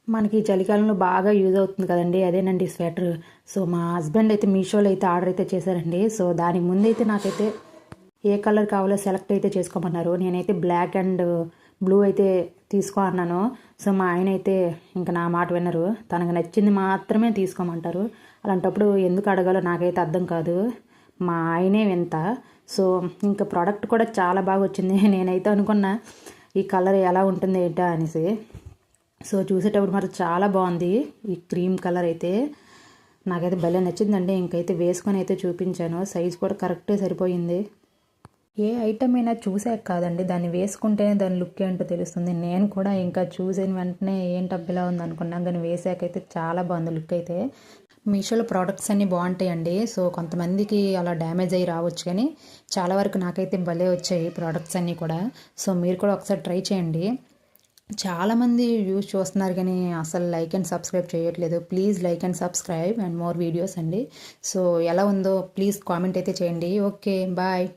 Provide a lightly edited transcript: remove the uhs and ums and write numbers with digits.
మనకి ఈ చలికాలంలో బాగా యూజ్ అవుతుంది కదండి, అదేనండి స్వెటర్. సో మా హస్బెండ్ అయితే మీషోలో అయితే ఆర్డర్ అయితే చేశారండి. సో దానికి ముందైతే నాకైతే ఏ కలర్ కావాలో సెలెక్ట్ అయితే చేసుకోమన్నారు. నేనైతే బ్లాక్ అండ్ బ్లూ అయితే తీసుకో అన్నాను. సో మా ఆయన అయితే ఇంకా నా మాట వినరు, తనకు నచ్చింది మాత్రమే తీసుకోమంటారు. అలాంటప్పుడు ఎందుకు అడగాలో నాకైతే అర్థం కాదు. మా ఆయనే వింత. సో ఇంకా ప్రోడక్ట్ కూడా చాలా బాగా వచ్చింది. నేనైతే అనుకున్నా ఈ కలర్ ఎలా ఉంటుంది ఏంటా అనేసి. సో చూసేటప్పుడు మరి చాలా బాగుంది ఈ క్రీమ్ కలర్ అయితే. నాకైతే భలే నచ్చిందండి. ఇంకైతే వేసుకొని అయితే చూపించాను, సైజ్ కూడా కరెక్టే సరిపోయింది. ఏ ఐటమ్ అయినా చూసాక కాదండి, దాన్ని వేసుకుంటేనే దాని లుక్ ఏంటో తెలుస్తుంది. నేను కూడా ఇంకా చూసిన వెంటనే ఏంటబ్బిలా ఉంది అనుకున్నాను, కానీ వేసాకైతే చాలా బాగుంది లుక్ అయితే. మీషోలో ప్రోడక్ట్స్ అన్నీ బాగుంటాయండి. సో కొంతమందికి అలా డ్యామేజ్ అయ్యి రావచ్చు, కానీ చాలా వరకు నాకైతే భలే వచ్చాయి ప్రోడక్ట్స్ అన్నీ కూడా. సో మీరు కూడా ఒకసారి ట్రై చేయండి. చాలామంది వ్యూస్ చూస్తున్నారు కానీ అసలు లైక్ అండ్ సబ్స్క్రైబ్ చేయట్లేదు. Please like and subscribe and more videos అండి. సో ఎలా ఉందో ప్లీజ్ కామెంట్ అయితే చేయండి. Okay, bye.